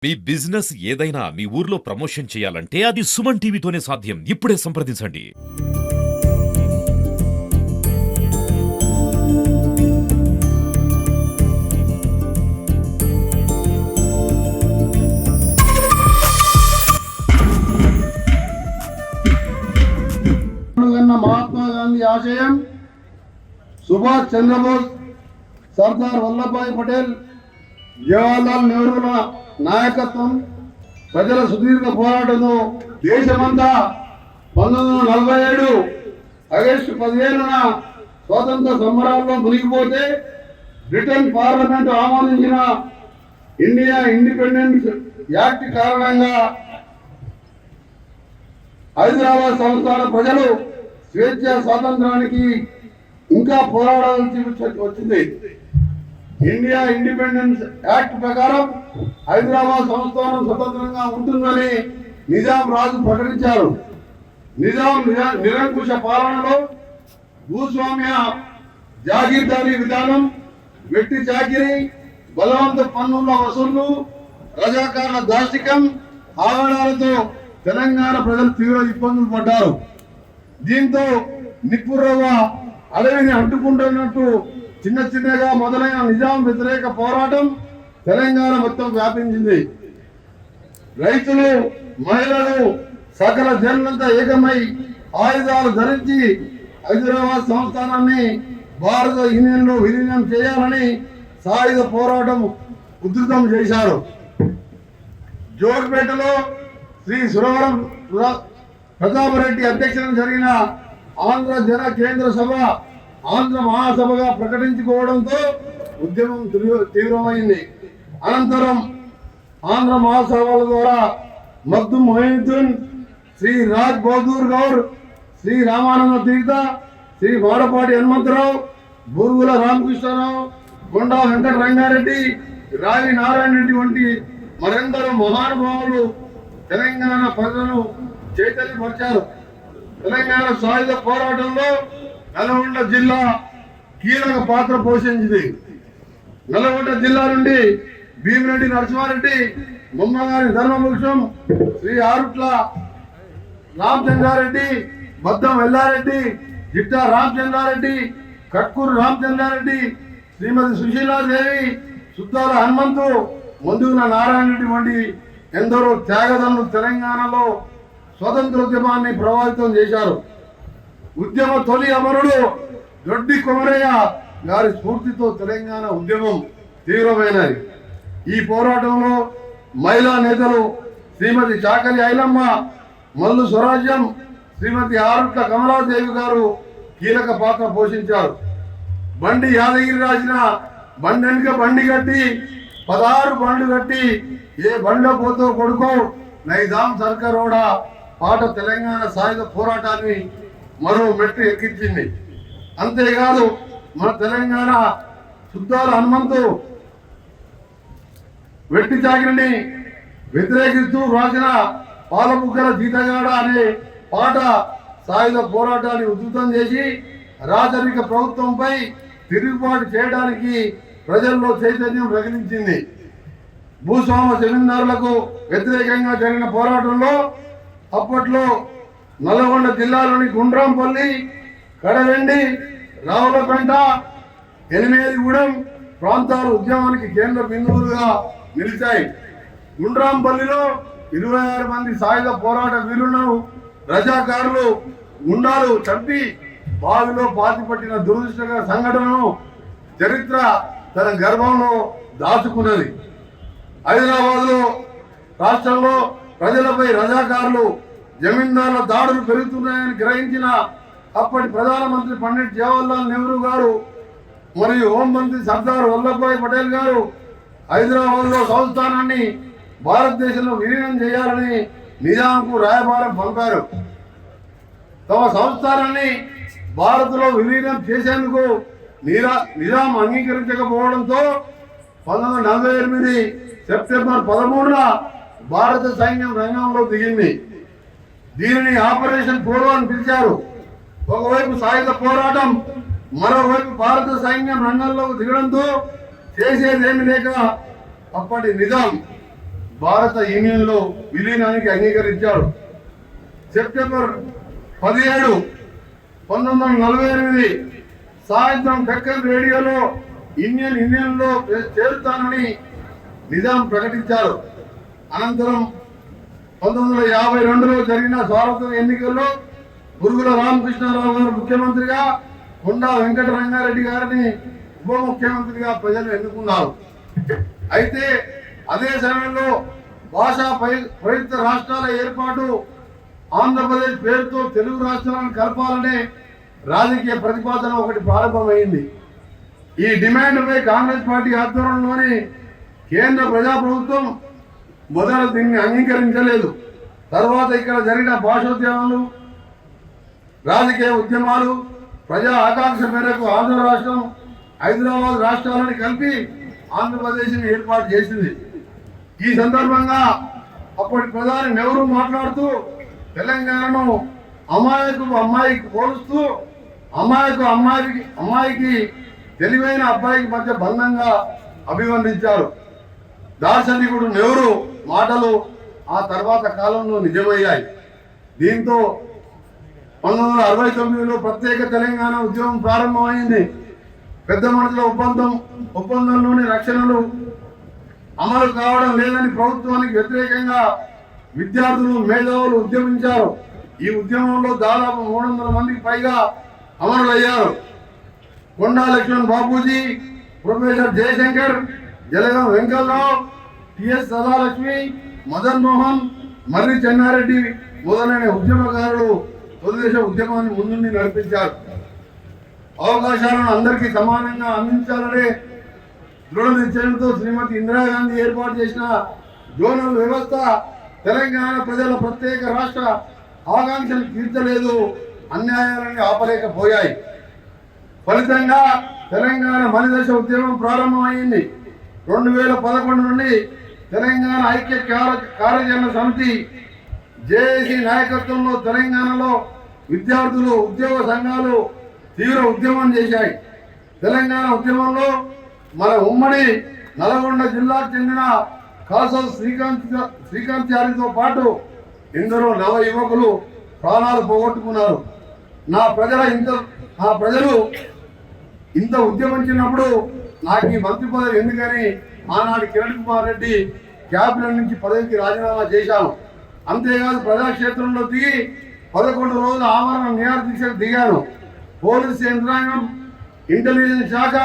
మీ business ఏదైనా మీ ఊర్లో promotion చేయాలంటే అది సుమన్ టీవీతోనే సాధ్యం. ఇప్పుడే సంప్రదించండి. మహాత్మా గాంధీ ఆశయం, సుభాష్ చంద్రబోస్, సర్దార్ వల్లభాయ్ పటేల్, జవహర్లాల్ నెహ్రూల నాయకత్వం, ప్రజల సుదీర్ఘ పోరాటంతో దేశమంతా 1947 ఆగస్టు 15న స్వాతంత్ర సంబరాల్లో మునిగిపోతే బ్రిటన్ పార్లమెంటు ఆమోదించిన ఇండియా ఇండిపెండెన్స్ యాక్ట్ కారణంగా హైదరాబాద్ సంస్థాన ప్రజలు స్వేచ్ఛ స్వాతంత్రానికి ఇంకా పోరాడాల్సి వచ్చింది. ఇండియా ఇండిపెండెన్స్ యాక్ట్ ప్రకారం హైదరాబాద్ సంస్థానం స్వతంత్రంగా ఉంటుందని నిజాం రాజు ప్రకటించారు. నిజాం నిరంకుశ పాలనలో భూస్వామ్య జాగీర్దారీ విధానం, వెట్టి చాకిరీ, బలవంత పన్నుల వసూళ్లు, రజాకారుల దాష్టికం, ఆగడాలతో తెలంగాణ ప్రజలు తీవ్ర ఇబ్బందులు పడ్డారు. దీంతో నిప్పురవ్వ అడవిని అంటుకుంటున్నట్టు చిన్న చిన్నగా మొదలైన నిజాం వ్యతిరేక పోరాటం తెలంగాణ మొత్తం వ్యాపించింది. రైతులు, మహిళలు, సకల జనులంతా ఏకమై ఆయుధాలు ధరించి హైదరాబాద్ సంస్థానాన్ని భారత యూనియన్లో విలీనం చేయాలని సాయుధ పోరాటం ఉధృతం చేశారు. జోగిపేటలో శ్రీ సురవరం ప్రతాపరెడ్డి అధ్యక్షతన జరిగిన ఆంధ్ర జన కేంద్ర సభ ఆంధ్ర మహాసభగా ప్రకటించుకోవడంతో ఉద్యమం తీవ్రమైంది. అనంతరం ఆంధ్ర మహాసభల ద్వారా మగ్దు మొహిద్దీన్, శ్రీ రాజ్ బహదూర్ గౌడ్, శ్రీ రామానంద తీర్థ, శ్రీ వాడపాటి హనుమంతరావు, బూరుగుల రామకృష్ణరావు, కొండా వెంకట రంగారెడ్డి, రావి నారాయణ రెడ్డి వంటి మరెందరో మహానుభావులు తెలంగాణ ప్రజలను చైతన్యపరిచారు. తెలంగాణ సాయుధ పోరాటంలో నల్గొండ జిల్లా కీలక పాత్ర పోషించింది. నల్గొండ జిల్లా నుండి భీమిరెడ్డి నరసింహారెడ్డి, బొమ్మగారి ధర్మవృక్షం, శ్రీ ఆరుట్ల రామచంద్రారెడ్డి, బద్దం ఎల్లారెడ్డి, జిట్టా రామచంద్రారెడ్డి, కట్కూరు రామచంద్రారెడ్డి, శ్రీమతి సుశీలాదేవి, సుద్దాల హనుమంతు, ముందుగుల నారాయణ రెడ్డి వంటి ఎందరో త్యాగదనులు తెలంగాణలో స్వతంత్రోద్యమాన్ని ప్రభావితం చేశారు. ఉద్యమ తొలి అమరుడు దొడ్డి కొమరయ్య గారి స్ఫూర్తితో తెలంగాణ ఉద్యమం తీవ్రమైనది. ఈ పోరాటంలో మహిళా నేతలు శ్రీమతి చాకలి ఐలమ్మ, మల్లు స్వరాజ్యం, శ్రీమతి ఆరుట్ల కమలాదేవి గారు కీలక పాత్ర పోషించారు. బండి యాదగిరి రాసిన బండి వెనుక బండి కట్టి 16 బండ్లు కట్టి ఏ బండిలో పోతో కొడుకో నైజాం సర్కారోడా పాట తెలంగాణ సాయుధ పోరాటాన్ని మరో మెట్టు ఎక్కించింది. అంతేకాదు మన తెలంగాణ సుద్దాల హనుమంతు వెట్టి చాకిరిని వ్యతిరేకిస్తూ రాసిన పాలబుగ్గల జీతగాడ అనే పాట సాయుధ పోరాటాన్ని ఉధృతం చేసి రాజరిక ప్రభుత్వంపై తిరుగుబాటు చేయడానికి ప్రజల్లో చైతన్యం రగిలించింది. భూస్వామ జమీందారులకు వ్యతిరేకంగా జరిగిన పోరాటంలో అప్పట్లో నల్గొండ జిల్లాలోని గుండ్రాంపల్లి, కడవెండి, రావులపేట, ఎనిమిదిగూడెం ప్రాంతాలు ఉద్యమానికి కేంద్ర బిందువులుగా నిలిచాయి. గుండ్రాంపల్లిలో 26 మంది సాయుధ పోరాట వీరులను రజాకారులు గుండాలు చంపి బావిలో పాతిపట్టిన దురదృష్టకర సంఘటనను చరిత్ర తన గర్భంలో దాచుకున్నది. హైదరాబాద్లో రాష్ట్రంలో ప్రజలపై రజాకారులు, జమీందారుల దాడులు పెరుగుతున్నాయని గ్రహించిన అప్పటి ప్రధానమంత్రి పండిట్ జవహర్లాల్ నెహ్రూ గారు మరియు హోంమంత్రి సర్దార్ వల్లభాయ్ పటేల్ గారు హైదరాబాద్లో సంస్థానాన్ని భారతదేశంలో విలీనం చేయాలని నిజాంకు రాయబారం పంపారు. తమ సంస్థానాన్ని భారత్లో విలీనం చేసేందుకు నిజాం అంగీకరించకపోవడంతో 1948 సెప్టెంబర్ 13న భారత సైన్యం రంగంలో దిగింది. దీనిని ఆపరేషన్ పోలో అని పిలిచారు. ఒకవైపు సాయుధ పోరాటం, మరోవైపు భారత సైన్యం రంగంలోకి దిగడంతో చేసేదేమి లేక అప్పటి నిజాం భారత యూనియన్లో విలీనానికి అంగీకరించాడు. సెప్టెంబర్ 17, 1948 సాయంత్రం డెక్కన్ రేడియోలో యూనియన్లో చేరుతానని నిజాం ప్రకటించారు. అనంతరం 1952లో జరిగిన స్వాతంత్ర ఎన్నికల్లో పురుగుల రామకృష్ణారావు గారు ముఖ్యమంత్రిగా, కొండా వెంకట రంగారెడ్డి గారిని ఉప ముఖ్యమంత్రిగా ప్రజలు ఎన్నుకున్నారు. అయితే అదే సమయంలో భాషా ప్రయుక్త రాష్ట్రాల ఏర్పాటు, ఆంధ్రప్రదేశ్ పేరుతో తెలుగు రాష్ట్రాలను కలపాలనే రాజకీయ ప్రతిపాదన ఒకటి ప్రారంభమైంది. ఈ డిమాండ్పై కాంగ్రెస్ పార్టీ ఆధ్వర్యంలోని కేంద్ర ప్రజాప్రభుత్వం మొదట దీన్ని అంగీకరించలేదు. తర్వాత ఇక్కడ జరిగిన భాషోద్యమాలు, రాజకీయ ఉద్యమాలు, ప్రజా ఆకాంక్ష మేరకు ఆంధ్ర రాష్ట్రం, హైదరాబాద్ రాష్ట్రాలను కలిపి ఆంధ్రప్రదేశ్ని ఏర్పాటు చేసింది. ఈ సందర్భంగా అప్పటి ప్రధాని నెహ్రూ మాట్లాడుతూ తెలంగాణను అమ్మాయికి పోలుస్తూ అమ్మాయికి తెలివైన అబ్బాయికి మధ్య బంధంగా అభివర్ణించారు. దార్శనికుడు నెహ్రూ మాటలు ఆ తర్వాత కాలంలో నిజమయ్యాయి. దీంతో 1969లో ప్రత్యేక తెలంగాణ ఉద్యమం ప్రారంభమైంది. పెద్ద మనుషుల ఒప్పందంలోని రక్షణలు అమలు కావడం లేదని ప్రభుత్వానికి వ్యతిరేకంగా విద్యార్థులు, మేధావులు ఉద్యమించారు. ఈ ఉద్యమంలో దాదాపు 300 మందికి పైగా అమరులయ్యారు. కొండా లక్ష్మణ్ బాపూజీ, ప్రొఫెసర్ జయశంకర్, జలగం వెంకటరావు, టిఎస్ సదాలక్ష్మి, మదన్ మోహన్, మర్రి చెన్నారెడ్డి మొదలైన ఉద్యమకారులు తొలిదేశ ఉద్యమాన్ని ముందుండి నడిపించారు. అవకాశాలను అందరికీ సమానంగా అందించాలనే దృఢ నిశ్చయంతో శ్రీమతి ఇందిరాగాంధీ ఏర్పాటు చేసిన జోనల్ వ్యవస్థ తెలంగాణ ప్రజల ప్రత్యేక రాష్ట్ర ఆకాంక్షలు తీర్చలేదు, అన్యాయాలని ఆపలేకపోయాయి. ఫలితంగా తెలంగాణ మలిదశ ఉద్యమం ప్రారంభమైంది. 2011 నుండి తెలంగాణ ఐక్య కార్యాచరణ సమితి జేఏసీ నాయకత్వంలో తెలంగాణలో విద్యార్థులు, ఉద్యోగ సంఘాలు తీవ్ర ఉద్యమం చేశాయి. తెలంగాణ ఉద్యమంలో మన ఉమ్మడి నల్గొండ జిల్లాకు చెందిన కాసల్ శ్రీకాంత్ పాటు ఎందరో నవ యువకులు ప్రాణాలు పోగొట్టుకున్నారు. నా ప్రజలు ఇంత ఉద్యమించినప్పుడు నాకు ఈ మంత్రి పదవి ఎందుకని ఆనాడు కిరణ్ కుమార్ రెడ్డి క్యాబినెట్ నుంచి పదవికి రాజీనామా చేశాను. అంతేకాదు ప్రజాక్షేత్రంలో దిగి 11 రోజుల ఆమరణ నిరాహార దీక్షకు దిగాను. పోలీసు యంత్రాంగం, ఇంటెలిజెన్స్ శాఖ,